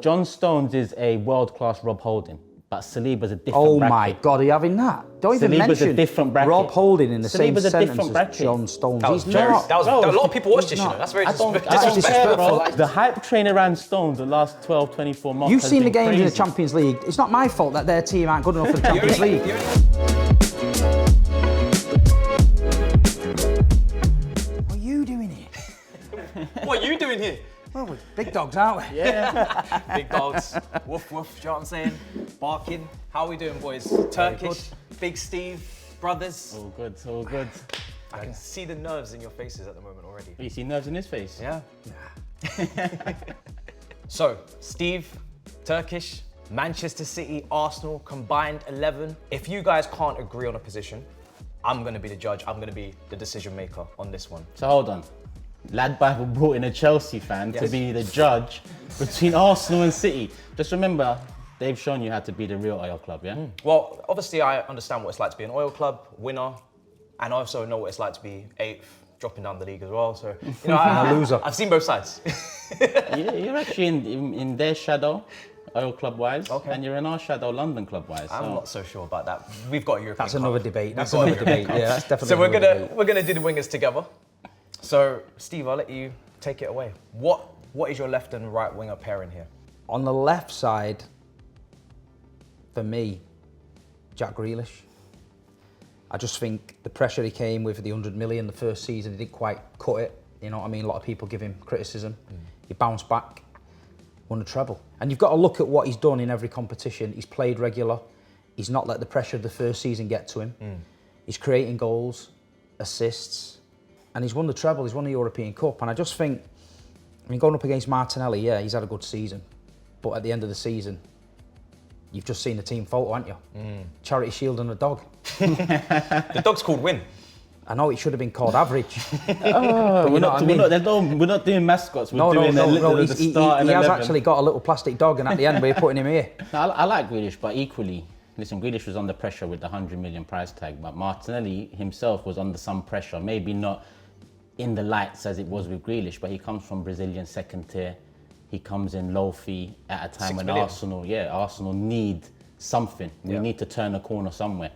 John Stones is a world-class Rob Holding, but Saliba's a different Oh bracket. my God, are you having that? Don't even Saliba's mention a different bracket. Rob Holding in the Saliba's same a different sentence bracket. as John Stones. That was He's very. not. That was, No, a lot of people watched this, he's you know. not. That's very I don't disrespectful. disrespectful. bro. The hype train around Stones the last 12, 24 months You've has seen the been games in the crazy. Champions League. It's not my fault that their team aren't good enough for the Champions League. What are you doing here? What are you doing here? Well, we're big dogs, aren't we? Yeah. Big dogs. Woof woof. Do you know what I'm saying? Barking. How are we doing, boys? Turkish. Big Steve. Brothers. All good, all good. I can see the nerves in your faces at the moment already. You see nerves in his face? Yeah. So, Steve, Turkish, Manchester City, Arsenal, combined 11. If you guys can't agree on a position, I'm going to be the judge. I'm going to be the decision maker on this one. So hold on. Lad Bible brought in a Chelsea fan to Yes. be the judge between Arsenal and City. Just remember, they've shown you how to be the real oil club, yeah? Well, obviously, I understand what it's like to be an oil club winner, and I also know what it's like to be 8th, dropping down the league as well. So, you know, A loser. I've seen both sides. You're actually in their shadow, oil club wise, Okay. and you're in our shadow, London club wise. I'm not so sure about that. We've got a European That's another Cup. debate. We've That's got a another European debate. Cup. Yeah, that's definitely So another we're gonna do the wingers together. So, Steve, I'll let you take it away. What is your left and right winger pairing here? On the left side, for me, Jack Grealish. I just think the pressure he came with the 100 million the first season, he didn't quite cut it. You know what I mean? A lot of people give him criticism. He bounced back, won a treble. And you've got to look at what he's done in every competition. He's played regular. He's not let the pressure of the first season get to him. He's creating goals, assists, and he's won the treble. He's won the European Cup. And I just think, I mean, going up against Martinelli, yeah, he's had a good season. But at the end of the season, you've just seen the team photo, haven't you? Charity Shield and a dog. The dog's called Win. I know it should have been called average. We're not doing mascots. We're doing the He start and has 11. actually got a little plastic dog, and at the end we're putting him here. I like Grealish, but equally, listen, Grealish was under pressure with the 100 million price tag, but Martinelli himself was under some pressure, maybe not in the lights as it was with Grealish, but he comes from Brazilian second tier. He comes in low fee at a time 6 when million. Arsenal need something. We need to turn a corner somewhere.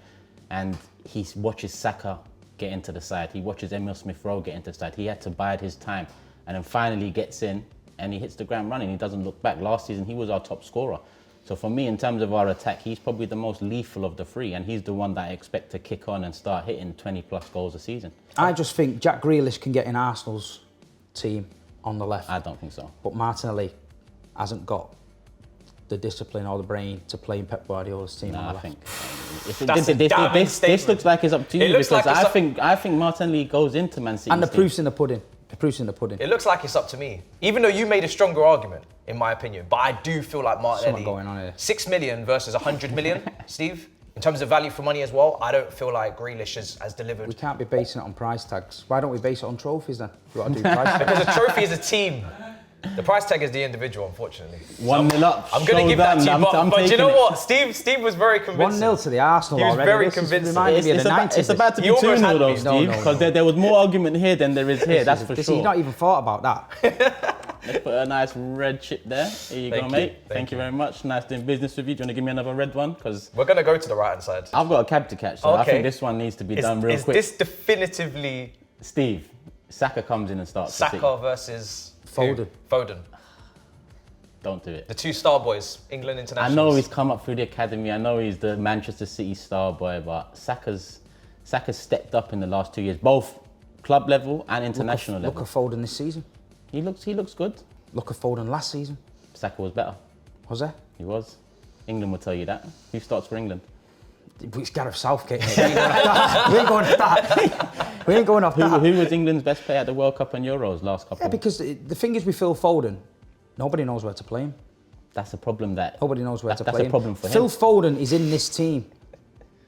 And he watches Saka get into the side. He watches Emil Smith-Rowe get into the side. He had to bide his time. And then finally he gets in and he hits the ground running. He doesn't look back. Last season, he was our top scorer. So for me, in terms of our attack, he's probably the most lethal of the three. And he's the one that I expect to kick on and start hitting 20 plus goals a season. I just think Jack Grealish can get in Arsenal's team on the left. I don't think so. But Martinelli hasn't got the discipline or the brain to play in Pep Guardiola's team on the I left. think That's a damning this statement. looks like it's up to you It looks because like it's I think Martinelli goes into Man City. And the proof's in the pudding. The proof's in the pudding. It looks like it's up to me. Even though you made a stronger argument, in my opinion, but I do feel like Martinelli. Something going on here. 6 million versus 100 million, Steve. In terms of value for money as well, I don't feel like Grealish has delivered. We can't be basing it on price tags. Why don't we base it on trophies then? We've got to do price tags. Because a trophy is a team. The price tag is the individual, unfortunately. 1-0 up. I'm going to give that to you, I'm but you know taking it. what? Steve was very convincing. 1-0 to the Arsenal He was already. very This is convincing. reminding me of the 90s. It's about to be You almost 2-0 had though, me. Steve, No, because no. there was more argument here than there is here, that's for He's sure. not even thought about that. Let's put a nice red chip there. Here you go, Thank you. mate. Thank Thank you very much. Nice doing business with you. Do you want to give me another red one? Because We're going to go to the right-hand side. I've got a cab to catch, so I Okay. think this one needs to be done real Is quick. this definitively Steve, Saka comes in and starts the Saka versus Foden. who? Foden. Don't do it. The two star boys, England I internationals. know he's come up through the academy. I know he's the Manchester City star boy, but Saka's stepped up in the last 2 years, both club level and international Look level. at Foden this season. He looks good. Look at Foden last season. Saka was better. Was there? He was. England will tell you that. Who starts for England? It's Gareth Southgate. Mate. We ain't going off that. We ain't going off that. Who was England's best player at the World Cup and Euros last couple? Yeah, because the thing is with Phil Foden, nobody knows where to play him. That's a problem that... Nobody knows where to That's play a him. problem for Phil him. Foden is in this team.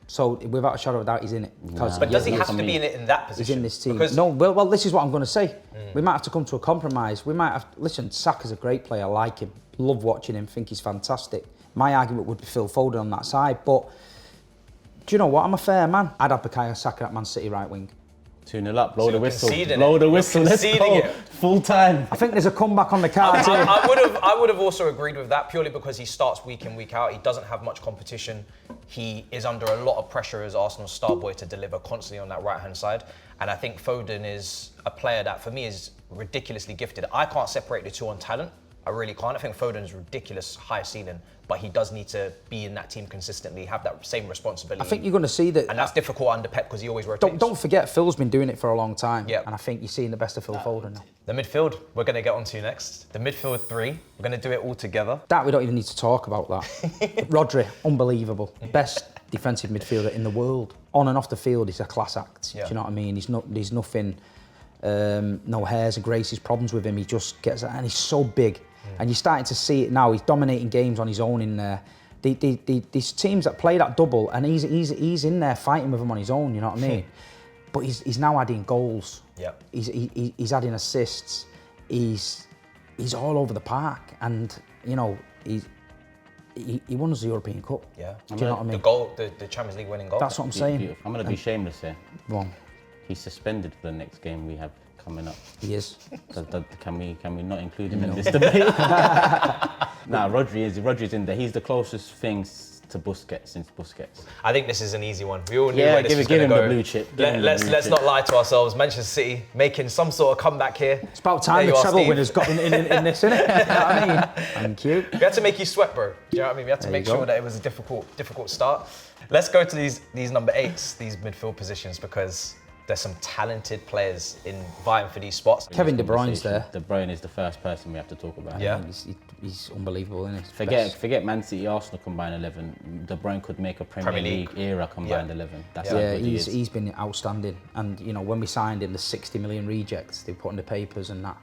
So without a shadow of a doubt, he's in it. Because But does he have for to me. be in it in that position? he's in this team. Because No, well, this is what I'm going to say. We might have to come to a compromise. We might have... Listen, Saka's a great player. I like him. Love watching him. Think he's fantastic. My argument would be Phil Foden on that side. But do you know what? I'm a fair man. I'd have Bukayo Saka at Man City right wing. 2-0 up, blow So the you're whistle. conceding Blow it. the You're whistle, let's conceding go. it. Full time. I think there's a comeback on the cards here. I would have also agreed with that purely because he starts week in, week out. He doesn't have much competition. He is under a lot of pressure as Arsenal's star boy to deliver constantly on that right-hand side. And I think Foden is a player that, for me, is ridiculously gifted. I can't separate the two on talent. I really can't. I think Foden's ridiculous high ceiling, but he does need to be in that team consistently, have that same responsibility. I think you're going to see that. And that's difficult under Pep because he always rotates. Don't forget, Phil's been doing it for a long time. Yeah. And I think you're seeing the best of Phil Foden now. The midfield, we're going to get onto next. The midfield three, we're going to do it all together. That we don't even need to talk about that. Rodri, unbelievable. Best defensive midfielder in the world. On and off the field, he's a class act. Yeah. Do you know what I mean? There's nothing, no hairs and graces, problems with him. He just gets, and he's so big. And you're starting to see it now. He's dominating games on his own in there. These teams that play that double, and he's in there fighting with them on his own. You know what I mean? But he's now adding goals. Yeah. He's adding assists. He's all over the park, and you know he won us the European Cup. Yeah. Do you know what I mean? The goal, the Champions League winning goal. That's what I'm saying. Beautiful. I'm going to be shameless here. Wrong. He's suspended for the next game we have coming up. He is. Can we not include him in this debate? Nah, Rodri's in there. He's the closest thing to Busquets since Busquets. I think this is an easy one. We all knew Yeah, where this was give going him to the go. blue chip. Give him the Let's blue chip. not lie to ourselves. Manchester City making some sort of comeback here. It's about time There the you are, treble Steve. winners got in this, innit? You know what I mean? Thank you. We had to make you sweat, bro. Do you know what I mean? We had to There make you go. sure that it was a difficult start. Let's go to these number 8s, these midfield positions, because there's some talented players vying for these spots. Kevin De Bruyne's there. De Bruyne is the first person we have to talk about. Yeah. He's unbelievable, isn't he? Forget Man City, Arsenal combined 11. De Bruyne could make a Premier League era combined 11. That's how Yeah, good he is. he's been outstanding. And you know, when we signed him, the 60 million rejects they put in the papers and that.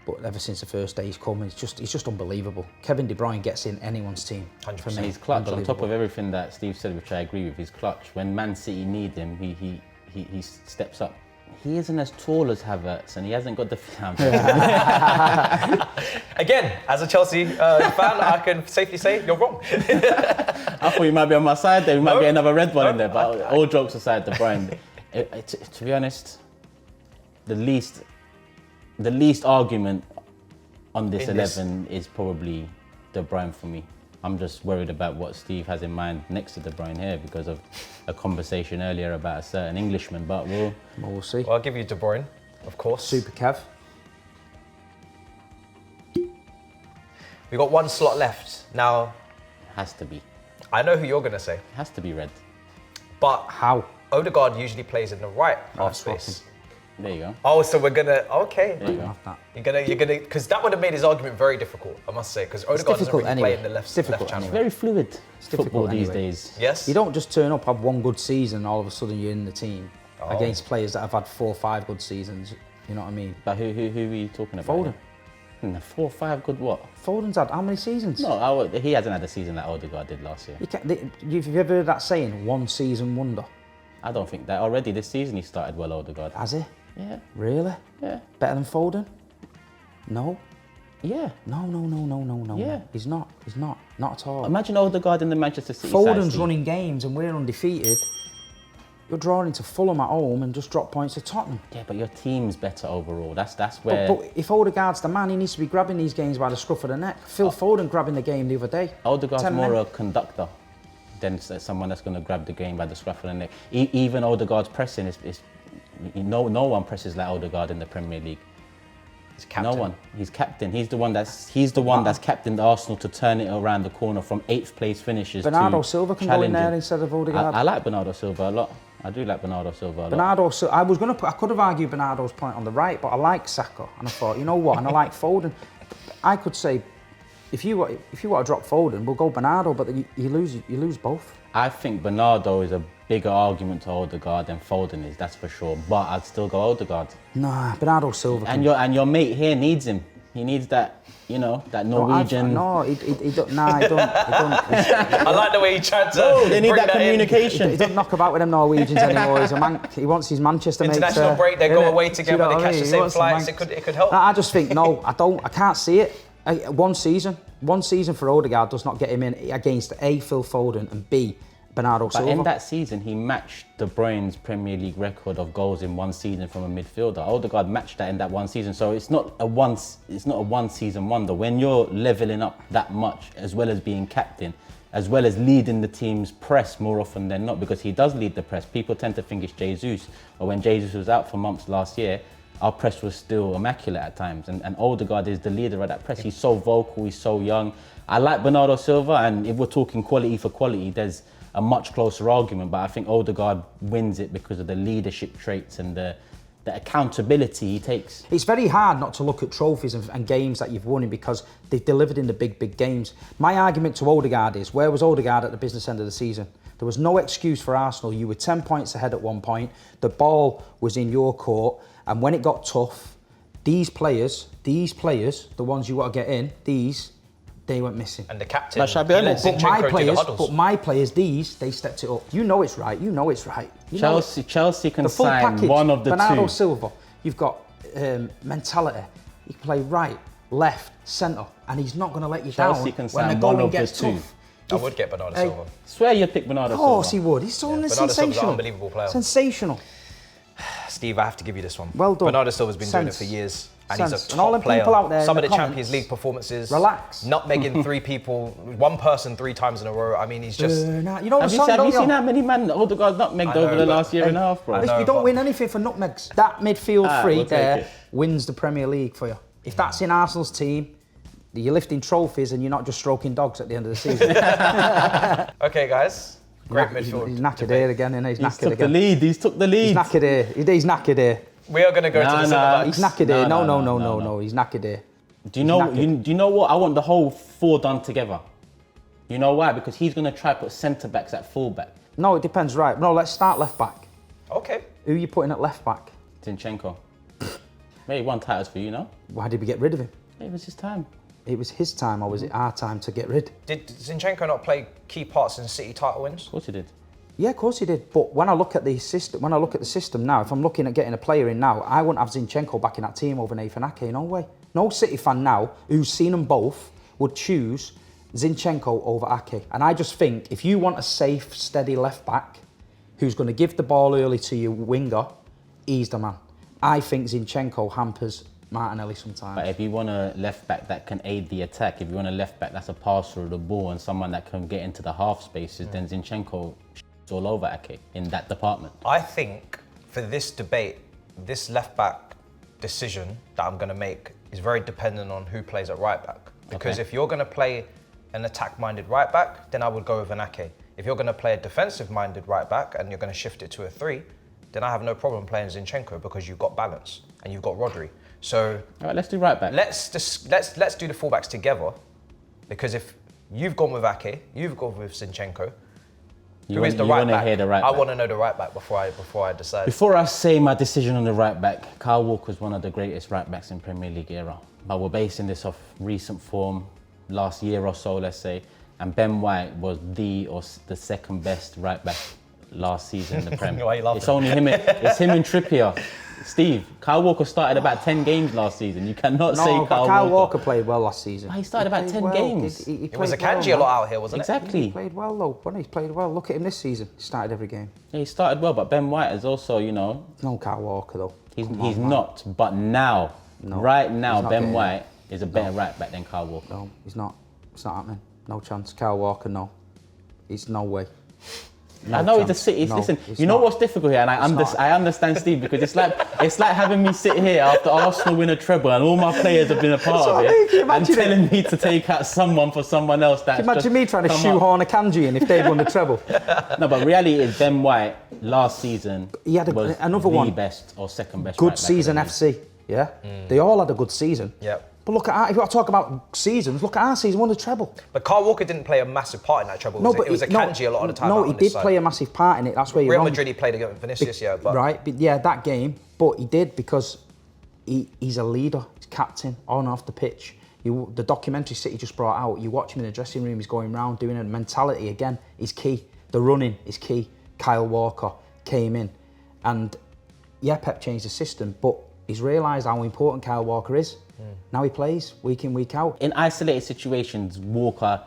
But ever since the first day he's come, he's just unbelievable. Kevin De Bruyne gets in anyone's team. 100%. For me, And he's clutch on top unbelievable. of everything that Steve said, which I agree with. He's clutch. When Man City need him, he steps up. He isn't as tall as Havertz, and he hasn't got the. Again, as a Chelsea fan, I can safely say you're wrong. I thought you might be on my side there. We might get another red one in there. But all jokes aside, De Bruyne. To be honest, the least argument on this In this. 11 is probably De Bruyne for me. I'm just worried about what Steve has in mind next to De Bruyne here because of a conversation earlier about a certain Englishman. But We'll see. Well, I'll give you De Bruyne, of course. Super Kev. We got one slot left. Now, has to be. I know who you're going to say, Has to be red. but How? Odegaard usually plays in the right half space. There you go. Oh, so we're gonna okay. There you go. Have that. You're gonna, because that would have made his argument very difficult, I must say, because Odegaard doesn't difficult really anyway. play in the left, It's difficult left channel. It's very fluid. Football difficult these anyway. days. Yes. You don't just turn up, have one good season, and all of a sudden you're in the team against players that have had 4 or 5 good seasons. You know what I mean? But who are you talking about? Foden. here? 4 or 5 good what? Foden's had how many seasons? No, he hasn't had the season that Odegaard did last year. You've ever heard that saying, one season wonder? I don't think that. Already this season he started well, Odegaard. Has he? Yeah, Really? yeah, Better than Foden? No. yeah. No. Yeah. He's not. Not at all. Imagine Odegaard in the Manchester City side, Foden's Steve. running games and we're undefeated. You're drawing into Fulham at home and just drop points to Tottenham. Yeah, but your team's better overall. That's where But if Odegaard's the man, he needs to be grabbing these games by the scruff of the neck. Phil Foden grabbing the game the other day. Odegaard's 10 more men. a conductor than someone that's going to grab the game by the scruff of the neck. Even Odegaard's pressing is no one presses like Odegaard in the Premier League. He's captain. No one. He's captain. He's the one that's captained Arsenal to turn it around the corner from 8th place finishes Bernardo to Silva can go in there challenging. instead of Odegaard. I like Bernardo Silva a lot. I do like Bernardo Silva a lot. I could have argued Bernardo's point on the right, but I like Saka, and I thought, you know what, and I like Foden. I could say, if you want to drop Foden, we'll go Bernardo, but you lose both. I think Bernardo is a bigger argument to Odegaard than Foden is, that's for sure. But I'd still go Odegaard. Nah, Bernardo Silva. And your mate here needs him. He needs that, that Norwegian. He don't. Nah, he don't. I like the way he tried to. No, they need bring that in. communication. He don't knock about with them Norwegians anymore. He wants his Manchester mates. International break, they go innit? away Do you together, know they what I catch the mean? He same wants flights. Man- It could help. I just think no. I can't see it. One season for Odegaard does not get him in against A, Phil Foden, and B, Bernardo But Silva. in that season, he matched De Bruyne's Premier League record of goals in one season from a midfielder. Odegaard matched that in that one season. So it's not a one season wonder. When you're leveling up that much, as well as being captain, as well as leading the team's press more often than not, because he does lead the press. People tend to think it's Jesus, but when Jesus was out for months last year, our press was still immaculate at times. And Odegaard is the leader of that press. He's so vocal, he's so young. I like Bernardo Silva, and if we're talking quality for quality, there's a much closer argument, but I think Odegaard wins it because of the leadership traits and the accountability he takes. It's very hard not to look at trophies and games that you've won because they've delivered in the big games. My argument to Odegaard is, where was Odegaard at the business end of the season? There was no excuse for Arsenal. You were 10 points ahead at one point. The ball was in your court. And when it got tough, these players, the ones you want to get in, they went missing. And the captain, But my players, they stepped it up. You know it's right. Chelsea can the full sign package, one of the Bernardo two. Silva, you've got mentality. He can play right, left, centre, and he's not going to let you Chelsea down can when sign the one going of the gets two. tough. I would get Bernardo Silva. Swear you'd pick Bernardo Of Silva. course he would. He's so Bernardo Silva's an sensational. unbelievable player. Sensational. Steve, I have to give you this one. Well done. Bernardo Silva's been doing it for years. And he's a And all them top player. people out there Some in of the the Champions comments, League performances. relax. Nutmegging one person 3 times in a row. I mean, he's just... You know the Have song, you don't seen how many man Odegaard nutmegged over the last year and a half, bro? You don't win anything for nutmegs. That midfield three we'll take there it. wins the Premier League for you. If that's in Arsenal's team, you're lifting trophies and you're not just stroking dogs at the end of the season. Okay, guys. Great He's midfield. knackered debate. here again, isn't he? He's He's knackered took the again. lead. He's took the lead. He's knackered here. He's knackered here. We are going to go to the centre He's backs. knackered here. No, No. He's knackered here. Do you know? knackered. Do you know what? I want the whole 4 done together. You know why? Because he's going to try to put centre backs at full back. No, it depends. Right. No, let's start left back. Okay. Who are you putting at left back? Zinchenko. He won titles for you, no? Why did we get rid of him? It was his time. It was his time, or was it our time to get rid? Did Zinchenko not play key parts in City title wins? Of course he did. Yeah, of course he did. But when I look at the system, now, if I'm looking at getting a player in now, I wouldn't have Zinchenko back in that team over Nathan Ake. No way. No City fan now who's seen them both would choose Zinchenko over Ake. And I just think if you want a safe, steady left back who's going to give the ball early to your winger, he's the man. I think Zinchenko hampers Martinelli sometimes. But if you want a left back that can aid the attack, if you want a left back that's a passer of the ball and someone that can get into the half spaces, then Zinchenko all over Ake in that department. I think for this debate, this left back decision that I'm going to make is very dependent on who plays at right back. Because if you're going to play an attack-minded right back, then I would go with an Ake. If you're going to play a defensive-minded right back and you're going to shift it to a 3, then I have no problem playing Zinchenko because you've got balance and you've got Rodri. So All right, let's do right back. let's do the fullbacks together, because if you've gone with Ake, you've gone with Zinchenko. Who is the right back? Hear the right I back. want to know the right back before I decide. Before I say my decision on the right back, Kyle Walker's one of the greatest right backs in Premier League era. But we're basing this off recent form, last year or so, let's say. And Ben White was the second best right back last season in the Premier. Why are you laughing? It's only him. It's him and Trippier. Steve, Kyle Walker started about 10 games last season. You cannot say No, but Kyle Kyle Walker played well last season. He started about played 10 well. games. He It was a played Kanji well, a lot out here, wasn't Exactly. He played well though, wasn't he? He played well. Look at him this season. He started every game. Yeah, he started well, but Ben White is also, No Kyle Walker though. he's Come on, man. not. But now, right now, he's not Ben getting White is a better right back than Kyle Walker. No, he's not. It's not happening. No chance. Kyle Walker, no. It's no way. No I know chance. it's a city. No, Listen, it's you know not. what's difficult here, and not. I understand Steve, because it's like having me sit here after Arsenal win a treble and all my players have been a part So of I mean, can you it, and imagine telling me to take out someone for someone else. That's Imagine just me trying to come up. shoehorn a Kanji in if they'd won the treble. No, but reality is Ben White last season He had was another the one. best or second best. Good right back season, in the league. FC. Yeah? They all had a good season. Yep. But look at if you want to talk about seasons, look at our season, won the treble. But Kyle Walker didn't play a massive part in that treble. It was a Kanji a lot of the time. No, out he on this did side. play a massive part in it. That's where you're Real wrong. Madrid, he played against Vinicius, yeah. But Right, but yeah, that game. But he did because he's a leader. He's captain on and off the pitch. The documentary City just brought out, you watch him in the dressing room, he's going round doing a mentality again. Is key. The running is key. Kyle Walker came in. And yeah, Pep changed the system, but he's realised how important Kyle Walker is. Now he plays week in, week out. In isolated situations, Walker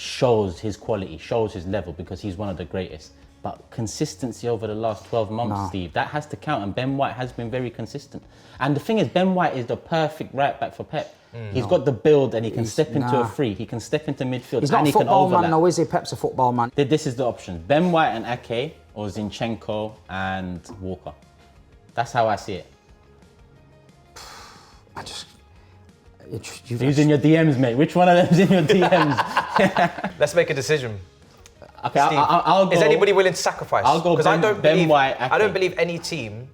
shows his quality, shows his level, because he's one of the greatest. But consistency over the last 12 months, Steve, that has to count. And Ben White has been very consistent. And the thing is, Ben White is the perfect right back for Pep. He's got the build, and he can step into a free. He can step into midfield. He's not and a he can football overlap. man, no, is he? Pep's a football man. This is the options: Ben White and Ake, or Zinchenko and Walker. That's how I see it. I just... Who's in your DMs, mate? Which one of them's in your DMs? Let's make a decision. Okay, Steve, I'll go. is anybody willing to sacrifice? I'll go Ben White, Ake. I don't believe any team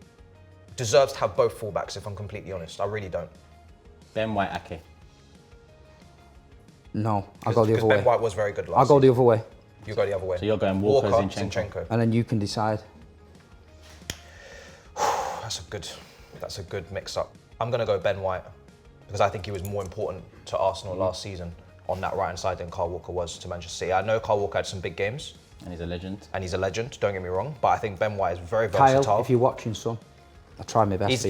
deserves to have both fullbacks, if I'm completely honest. I really don't. Ben White, Ake. No, I'll go the other Because Ben way. White was very good last I'll go the other way. You go the other way. So you're going Walker, Zinchenko. And then you can decide. That's a good mix-up. I'm going to go Ben White because I think he was more important to Arsenal last season on that right-hand side than Kyle Walker was to Manchester City. I know Kyle Walker had some big games. And he's a legend. Don't get me wrong. But I think Ben White is very versatile. Kyle, if you're watching, son, I try my best.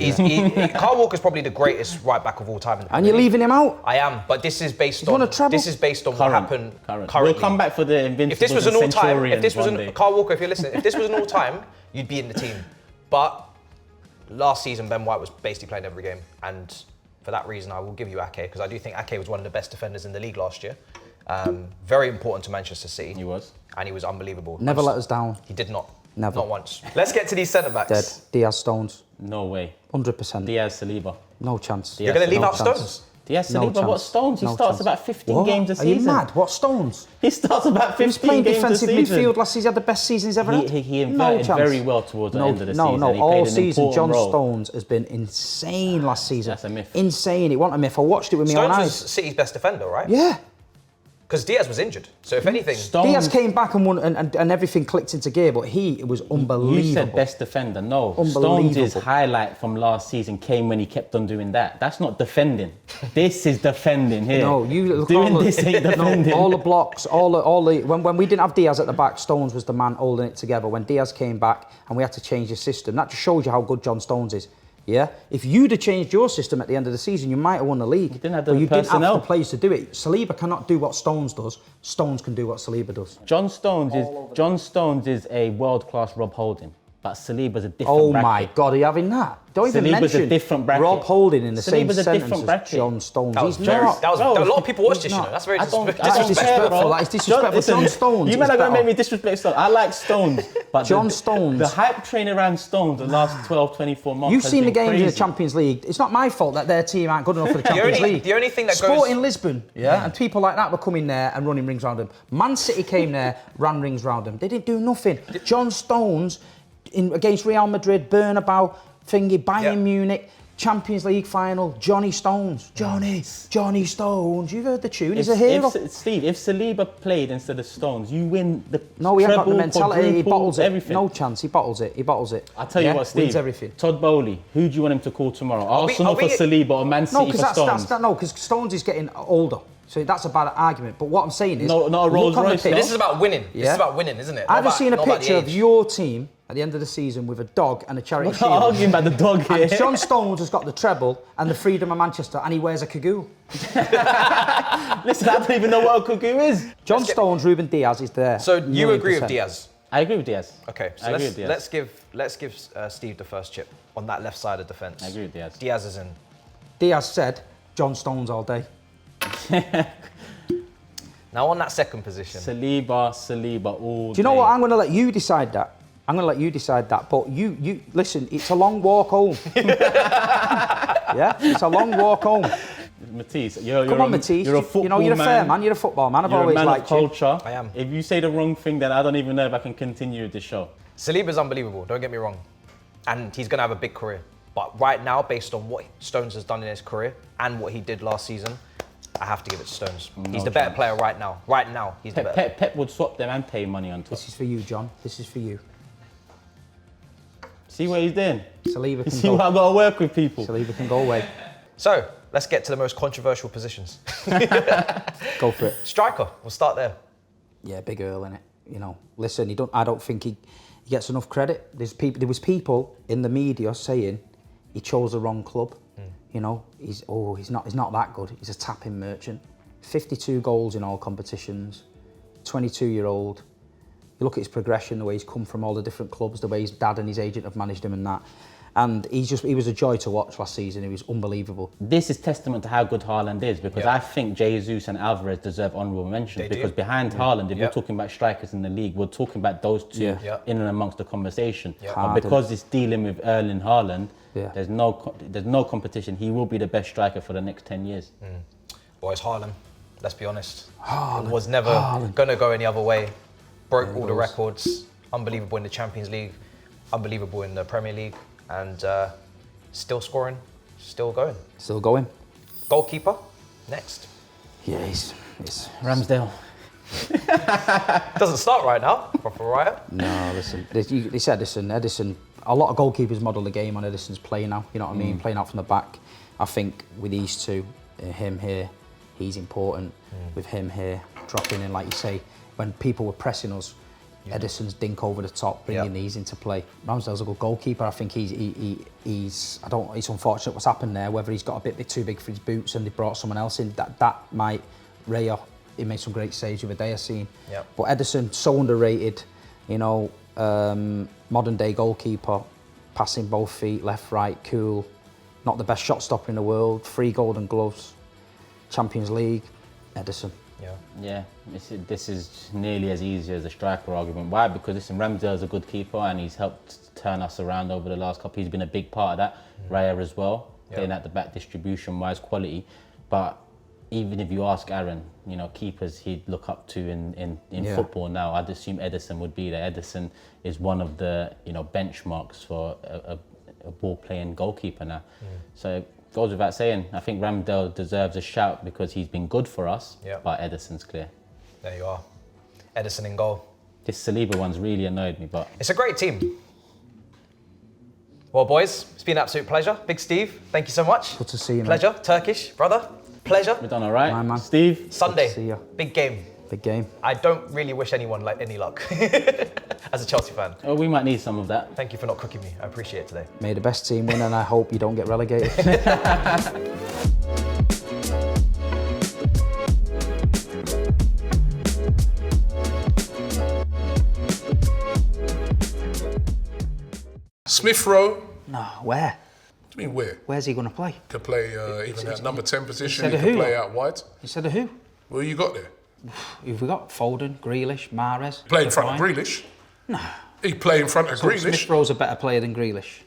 Kyle Walker's probably the greatest right-back of all time. In the And you're leaving him out? I am, but this is based won on a treble? this is based on what happened currently. We'll come back for the Invincibles. If this was an all-time, Centurions Kyle Walker, if you're listening, if this was an all-time, you'd be in the team. But last season, Ben White was basically playing every game, and for that reason, I will give you Ake, because I do think Ake was one of the best defenders in the league last year. Very important to Manchester City. He was. And he was unbelievable. Never let us down. He did not. Never. Not once. Let's get to these centre-backs. Dead. Diaz, Stones. No way. 100%. Diaz, Saliba. No chance. You're going to leave No out chance. Stones? Diaz, No Saliba, what chance. Stones? He No starts chance. about 15 What? games a Are season. you mad? What Stones? He starts about 15 He was playing games defensive a season. midfield last season. He had the best season he's ever had. He inverted very well towards the end of the season. No, He all played an season, important John role. Stones has been insane last season. That's a myth. Insane. It wasn't a myth. I watched it with my own Stones was eyes. City's best defender, right? Yeah. Because Diaz was injured. So if anything... Diaz came back and won, and everything clicked into gear, but he was unbelievable. You said best defender. No, Unbelievable. Stones' highlight from last season came when he kept on doing that. That's not defending. This is defending here. No, you look doing all this ain't defending. No, all the blocks, all the when we didn't have Diaz at the back, Stones was the man holding it together. When Diaz came back and we had to change the system, that just shows you how good John Stones is. Yeah, if you'd have changed your system at the end of the season, you might have won the league. You didn't have but the you didn't personnel. have the players to do it. Saliba cannot do what Stones does. Stones can do what Saliba does. John Stones is a world-class Rob Holding, but Saliba's a different Oh bracket. my God, are you having that? Don't even Saliba's mention a different bracket. Rob Holding in the same Saliba's a sentence different as bracket. John Stones. That was He's very... not. That was, Bro, a lot of people watched he's this, you know. not. That's very I don't- disrespectful. I don't care, disrespectful. bro. That is disrespectful. John Stones You is man are going to better. make me disrespect Stones. I like Stones, but John Stones. The hype train around Stones the last 12, 24 months. You've has seen the been games in the crazy. Champions League. It's not my fault that their team aren't good enough for the Champions League. The only thing that Sporting goes... Lisbon, yeah, and people like that were coming there and running rings around them. Man City came there, ran rings around them. They didn't do nothing. John Stones against Real Madrid, Bernabeu, Bayern Munich, Champions League final, Johnny Stones. Johnny Stones. You've heard the tune. He's a hero. Steve, if Saliba played instead of Stones, you win the No, he hasn't got the treble, mentality. He quadruple, bottles it. everything. No chance. He bottles it. I'll tell you what, Steve. Wins everything. Todd Bowley, who do you want him to call tomorrow? Arsenal we- for Saliba or Man City No, for Stones? because Stones is getting older. So that's a bad argument. But what I'm saying is... No, not a Rolls look on the Royce, pitch. no? This is about winning. This Yeah. is about winning, isn't it? I've just seen a Not about the picture of age. your team at the end of the season with a dog and a charity We're not shield. arguing about the dog here. And John Stones has got the treble and the Freedom of Manchester and he wears a cagoule. Listen, I don't even know what a cuckoo is. John Stones, Ruben Diaz is there. So you agree with 1,000,000%. Diaz? I agree with Diaz. Okay, so I agree with Diaz. let's give Steve the first chip on that left side of defence. I agree with Diaz. Diaz is in. Diaz said, John Stones all day. Now on that second position. Saliba all Do you know what? I'm going to let you decide that. But you listen, it's a long walk home. Yeah, it's a long walk home. Matisse, Matisse. You're a football you know, you're a fair man. You're a football man. I've You're always a man liked of you. culture. I am. If you say the wrong thing, then I don't even know if I can continue this show. Saliba's unbelievable, don't get me wrong. And he's going to have a big career. But right now, based on what Stones has done in his career and what he did last season, I have to give it to Stones. He's the better player right now. Right now, he's the better. Pep would swap them and pay money on top. This is for you, John. This is for you. See what he's doing? Saliba You can see go. what I've got to work with people. Saliba can go away. So, let's get to the most controversial positions. Go for it. Striker, we'll start there. Yeah, big Earl, innit? You know, listen, I don't think he gets enough credit. There was people in the media saying he chose the wrong club. You know, he's not that good. He's a tapping merchant. 52 goals in all competitions. 22-year-old. You look at his progression, the way he's come from all the different clubs, the way his dad and his agent have managed him and that. And he was a joy to watch last season. He was unbelievable. This is testament to how good Haaland is, because I think Jesus and Alvarez deserve honourable mentions. Because behind Haaland, if we're talking about strikers in the league, we're talking about those two in and amongst the conversation. And because it's dealing with Erling Haaland, there's no competition. He will be the best striker for the next 10 years. Boys, Haaland, let's be honest. Haaland was never going to go any other way. Broke all the records. Unbelievable in the Champions League. Unbelievable in the Premier League. And still scoring, still going. Still going. Goalkeeper, next. Yeah, he's Ramsdale. Doesn't start right now, proper riot. No, listen, it's Edison. Edison, a lot of goalkeepers model the game on Edison's play now, you know what I mean? Playing out from the back. I think with these two, him here, he's important. With him here, dropping in, like you say, when people were pressing us, Edison's dink over the top, bringing these into play. Ramsdale's a good goalkeeper. I think he's it's unfortunate what's happened there, whether he's got a bit too big for his boots and they brought someone else in. That might, Raya, he made some great saves the other day, I've seen. But Edison, so underrated, you know, modern day goalkeeper, passing both feet, left, right, cool. Not the best shot stopper in the world, 3 golden gloves, Champions League, Edison. Yeah, this is nearly as easy as a striker argument. Why? Because listen, Ramsdale's a good keeper and he's helped turn us around over the last couple. He's been a big part of that. Raya as well, playing at the back, distribution-wise, quality. But even if you ask Aaron, you know, keepers he'd look up to in football now, I'd assume Edison would be there. Edison is one of the, you know, benchmarks for a ball-playing goalkeeper now. So it goes without saying, I think Ramsdale deserves a shout because he's been good for us, but Edison's clear. There you are. Edison in goal. This Saliba one's really annoyed me, but... It's a great team. Well, boys, it's been an absolute pleasure. Big Steve, thank you so much. Good to see you, Pleasure. Turkish, brother. Pleasure. We've done all right. My man. Steve? Sunday, big game. Big game. I don't really wish anyone any luck as a Chelsea fan. Oh, we might need some of that. Thank you for not cooking me. I appreciate it today. May the best team win and I hope you don't get relegated. Smith Rowe. No, where? What do you mean where? Where's he going to play? Could play even at number 10 position. Instead He of could who? play out wide. Instead of who? Who you got there? Who've we got? Foden, Grealish, Mahrez. Play in front of Grealish. No. He play in front of So Grealish. Smith Rowe's a better player than Grealish.